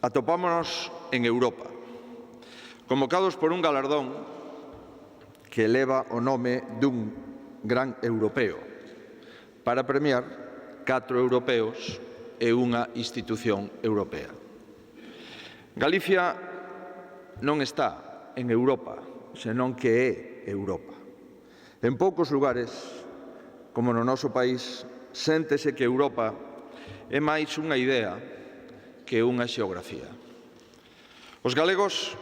Atopámonos en Europa, convocados por un galardón que leva o nome dun gran europeo, para premiar 4 europeos e unha institución europea. Galicia non está en Europa, senón que é Europa. En poucos lugares, como no noso país, séntese que Europa é máis unha idea que unha xeografía. Os galegos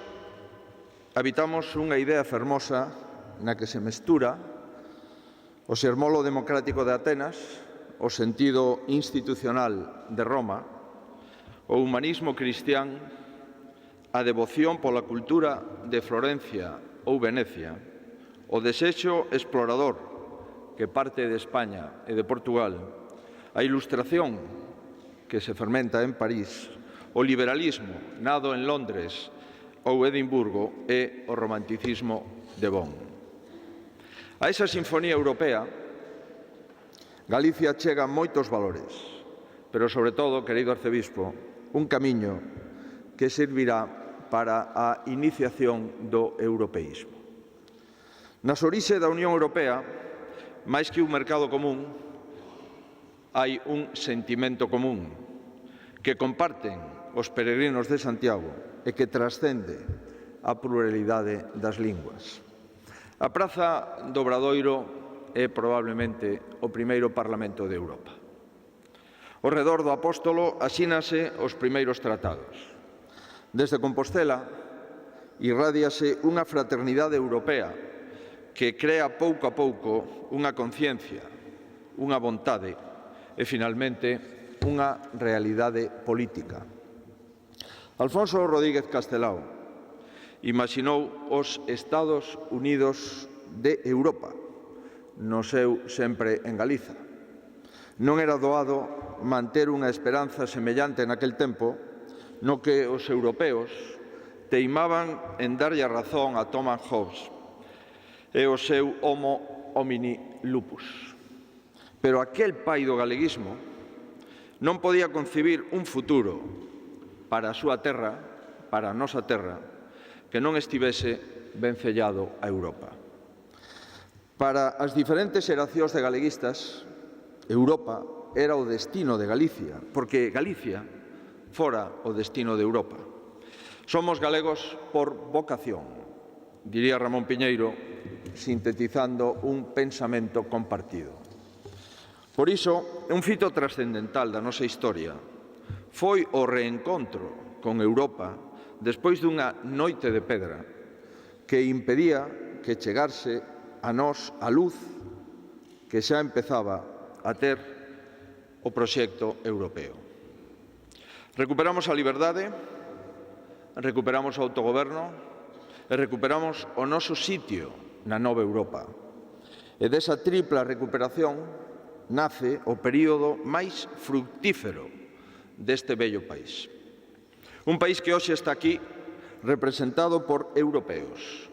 habitamos unha idea fermosa na que se mestura o xermolo democrático de Atenas, o sentido institucional de Roma, o humanismo cristián, a devoción pola cultura de Florencia ou Venecia, o desexo explorador que parte de España e de Portugal, a ilustración que se fermenta en París, o liberalismo nado en Londres ou Edimburgo e o romanticismo de Bonn. A esa sinfonía europea, Galicia chega moitos valores, pero, sobre todo, querido arcebispo, un camiño que servirá para a iniciación do europeísmo. Nas orixe da Unión Europea, máis que un mercado común, hai un sentimento común que comparten os peregrinos de Santiago e que trascende a pluralidade das linguas. A Praza do Obradoiro é probablemente o primeiro Parlamento de Europa. Ao redor do apóstolo asínase os primeiros tratados. Desde Compostela irradiase unha fraternidade europea que crea pouco a pouco unha conciencia, unha vontade e, finalmente, unha realidade política. Alfonso Rodríguez Castelao imaxinou os Estados Unidos de Europa, no seu sempre en Galiza. Non era doado manter unha esperanza semellante naquel tempo no que os europeos teimaban en darlle a razón a Thomas Hobbes e o seu Homo homini lupus. Pero aquel pai do galeguismo non podía concebir un futuro para a súa terra, para a nosa terra, que non estivese vencellado a Europa. Para as diferentes xeracións de galeguistas, Europa era o destino de Galicia, porque Galicia fora o destino de Europa. Somos galegos por vocación, diría Ramón Piñeiro, sintetizando un pensamento compartido. Por iso, un fito trascendental da nosa historia foi o reencontro con Europa despois dunha noite de pedra que impedía que chegase a nós a luz que xa empezaba a ter o proxecto europeo. Recuperamos a liberdade, recuperamos o autogoberno e recuperamos o noso sitio na nova Europa. E desa tripla recuperación nace o período máis fructífero deste bello país. Un país que hoxe está aquí representado por europeos,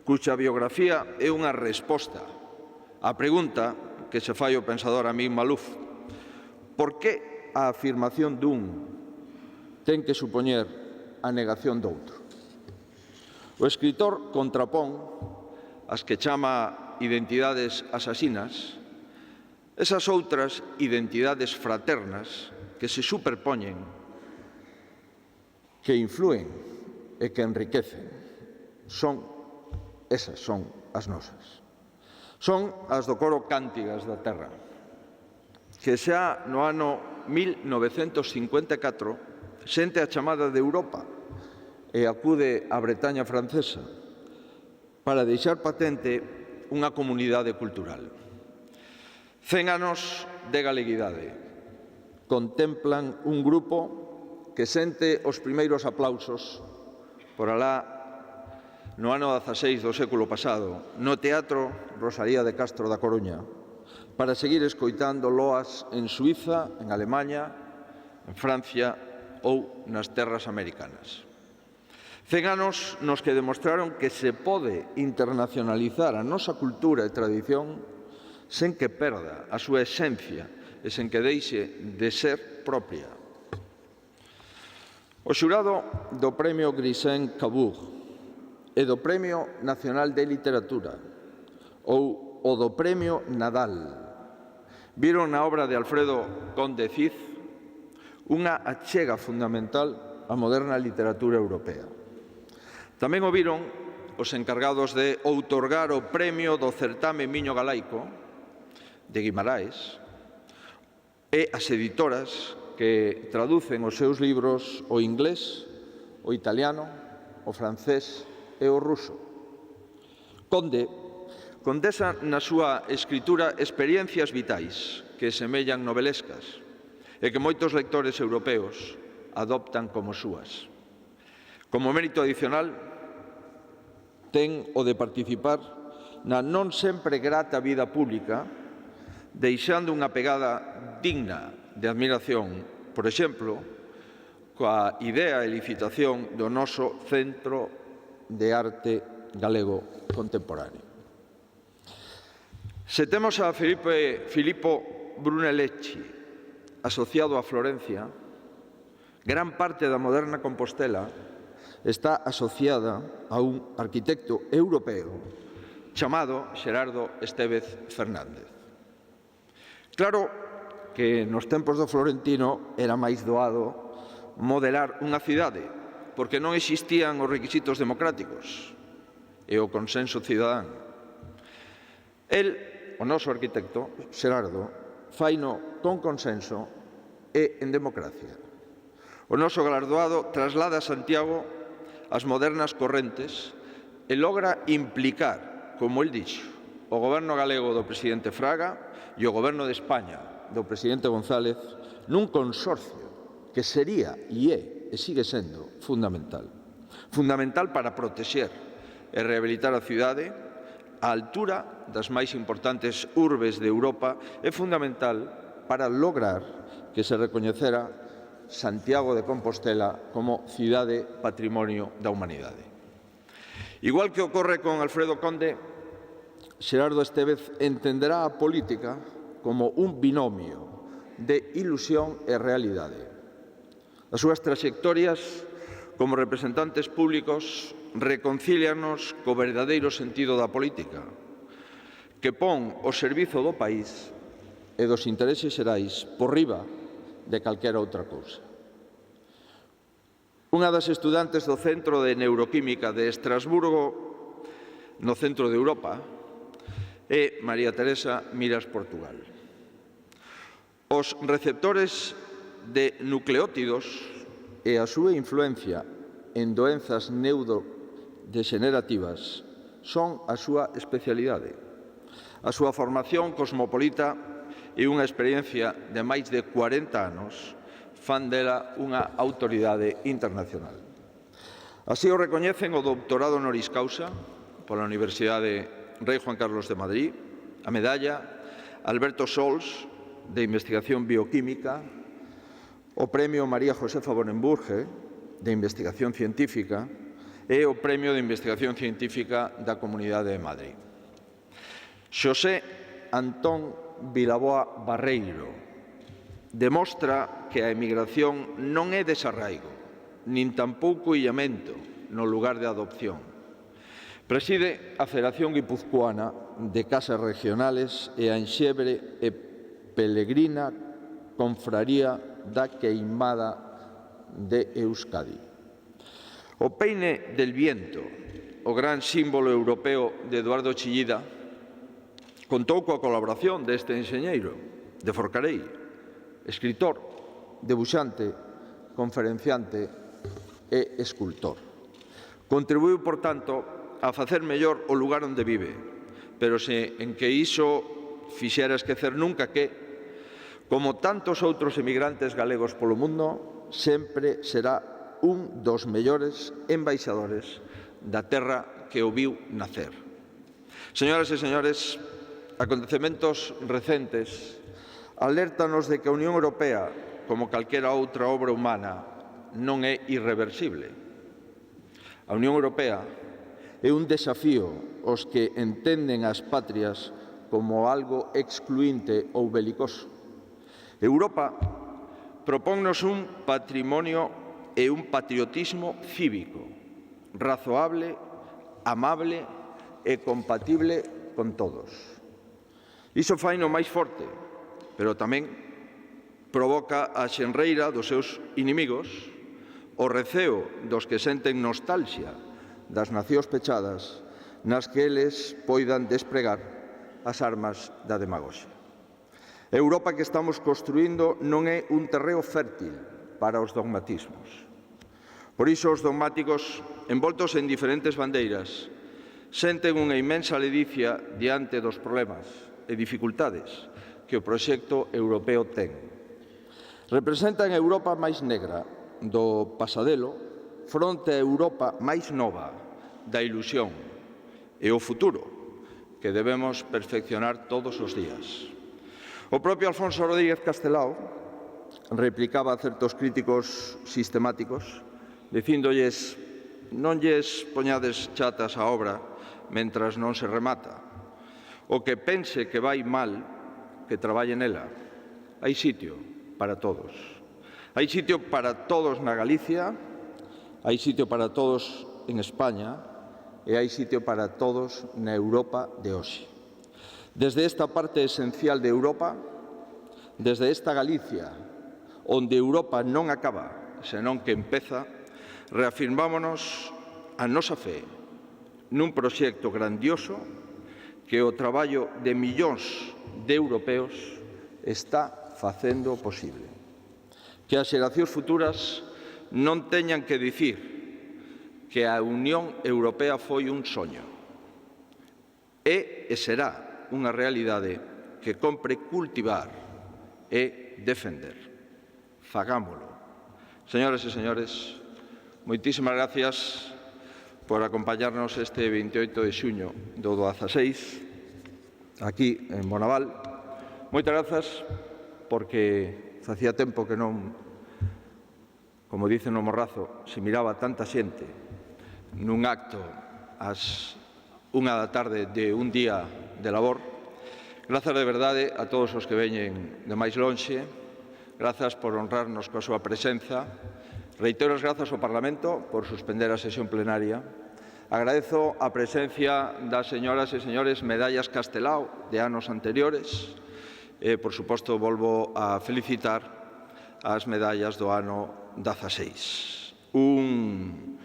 cuxa biografía é unha resposta á pregunta que se fai o pensador Amin Malouf: por que a afirmación dun ten que supoñer a negación doutro? O escritor contrapón as que chama identidades asasinas, esas outras identidades fraternas que se superpoñen, que influen e que enriquecen. Esas son as nosas. Son as do coro Cántigas da Terra, que xa no ano 1954 sente a chamada de Europa e acude á Bretaña francesa para deixar patente unha comunidade cultural. 100 anos de galeguidade contemplan un grupo que sente os primeiros aplausos por alá no ano 16 do século pasado, no Teatro Rosalía de Castro da Coruña, para seguir escoitando loas en Suiza, en Alemaña, en Francia ou nas terras americanas. 100 anos nos que demostraron que se pode internacionalizar a nosa cultura e tradición sen que perda a súa esencia e sen que deixe de ser propia. O xurado do Premio Grisen-Cabourg e do Premio Nacional de Literatura ou o do Premio Nadal viron na obra de Alfredo Conde Cid unha achega fundamental á moderna literatura europea. Tamén o viron os encargados de outorgar o premio do certame Miño Galaico de Guimaraes e as editoras que traducen os seus libros ao inglés, o italiano, o francés e o ruso. Conde condensa na súa escritura experiencias vitais que semellan novelescas e que moitos lectores europeos adoptan como súas. Como mérito adicional, ten o de participar na non sempre grata vida pública, deixando unha pegada digna de admiración, por exemplo, coa idea e licitación do noso Centro de Arte Galego Contemporáneo. Se temos a Filippo Brunelleschi asociado a Florencia, gran parte da moderna Compostela está asociada a un arquitecto europeo chamado Xerardo Estévez Fernández. Claro que nos tempos do Florentino era máis doado modelar unha cidade, porque non existían os requisitos democráticos e o consenso cidadán. O noso arquitecto, Xerardo, faino con consenso e en democracia. O noso galardoado traslada a Santiago as modernas correntes e logra implicar, como el dixo, o goberno galego do presidente Fraga e o goberno de España do presidente González nun consorcio que sería e é e sigue sendo fundamental. Fundamental para protexer e rehabilitar a cidade á altura das máis importantes urbes de Europa é fundamental para lograr que se recoñecera Santiago de Compostela como cidade patrimonio da humanidade. Igual que ocorre con Alfredo Conde, Xerardo Estévez entenderá a política como un binomio de ilusión e realidade. As súas trayectorias como representantes públicos reconcílianos co verdadeiro sentido da política, que pon o servizo do país e dos intereses xerais por riba de calquera outra cousa. Unha das estudantes do Centro de Neuroquímica de Estrasburgo, no centro de Europa, é María Teresa Miras Portugal. Os receptores de nucleótidos e a súa influencia en doenzas neurodegenerativas son a súa especialidade. A súa formación cosmopolita e unha experiencia de máis de 40 anos fan dela unha autoridade internacional. Así o recoñecen o doutorado honoris causa pola Universidade Rei Juan Carlos de Madrid, a medalla Alberto Sols de Investigación Bioquímica, o Premio María Josefa Bonenburge de Investigación Científica e o Premio de Investigación Científica da Comunidade de Madrid. Xosé Antón Vilaboa Barreiro demostra que a emigración non é desarraigo, nin tampouco illamento no lugar de adopción. Preside a Federación Guipuzcoana de Casas Regionales e a enxebre e peregrina Confraría da Queimada de Euskadi. O peine del viento, o gran símbolo europeo de Eduardo Chillida, contou coa colaboración deste enxeñeiro de Forcarei, escritor, debuxante, conferenciante e escultor. Contribuiu, por tanto, a facer mellor o lugar onde vive, pero se en que iso fixera esquecer nunca que, como tantos outros emigrantes galegos polo mundo, sempre será un dos mellores embaixadores da terra que o viu nacer. Señoras e señores, acontecementos recentes alértanos de que a Unión Europea, como calquera outra obra humana, non é irreversible. A Unión Europea é un desafío aos que entenden as patrias como algo excluínte ou belicoso. Europa proponnos un patrimonio e un patriotismo cívico, razoable, amable e compatible con todos. Iso faino máis forte, pero tamén provoca a xenreira dos seus inimigos, o receo dos que senten nostalgia das nacións pechadas nas que eles poidan despregar as armas da demagoxia. A Europa que estamos construindo non é un terreo fértil para os dogmatismos. Por iso os dogmáticos, envoltos en diferentes bandeiras, senten unha inmensa ledicia diante dos problemas e dificultades que o proxecto europeo ten. Representan a Europa máis negra do pasadelo fronte a Europa máis nova da ilusión e o futuro que debemos perfeccionar todos os días. O propio Alfonso Rodríguez Castelao replicaba a certos críticos sistemáticos dicíndolles: non lles poñades chatas á obra mentras non se remata. O que pense que vai mal, que traballe nela. Hai sitio para todos. Hai sitio para todos na Galicia, hai sitio para todos en España e hai sitio para todos na Europa de hoxe. Desde esta parte esencial de Europa, desde esta Galicia, onde Europa non acaba, senón que empeza, reafirmámonos a nosa fe nun proxecto grandioso que o traballo de millóns de europeos está facendo posible. Que as xeracións futuras non teñan que dicir que a Unión Europea foi un soño. É e será unha realidade que compre cultivar e defender. Fagámolo. Señoras e señores, moitísimas gracias por acompañarnos este 28 de xuño do 16 aquí en Bonaval. Moitas grazas porque facía tempo que non, como dicen no Morrazo, se miraba tanta xente nun acto ás 1 da tarde de un día de labor. Grazas de verdade a todos os que veñen de máis lonxe. Grazas por honrarnos coa súa presenza. Reitero as grazas ao Parlamento por suspender a sesión plenaria. Agradezo a presencia das señoras e señores Medallas Castelao de anos anteriores. Por suposto, volvo a felicitar as medallas do ano 16. Un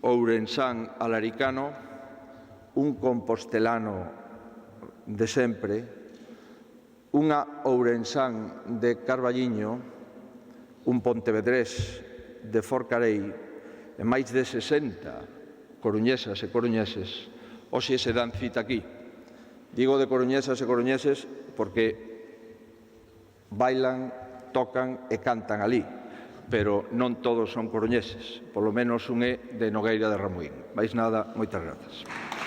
ourensán alaricano, un compostelano de sempre, unha ourensán de Carballiño, un pontevedrés de Forcarei e máis de 60 coruñesas e coruñeses hoxe se dan cita aquí. Digo de coruñesas e coruñeses porque bailan, tocan e cantan alí, pero non todos son coruñeses, polo menos un é de Nogueira de Ramuín. Mais nada, moitas grazas.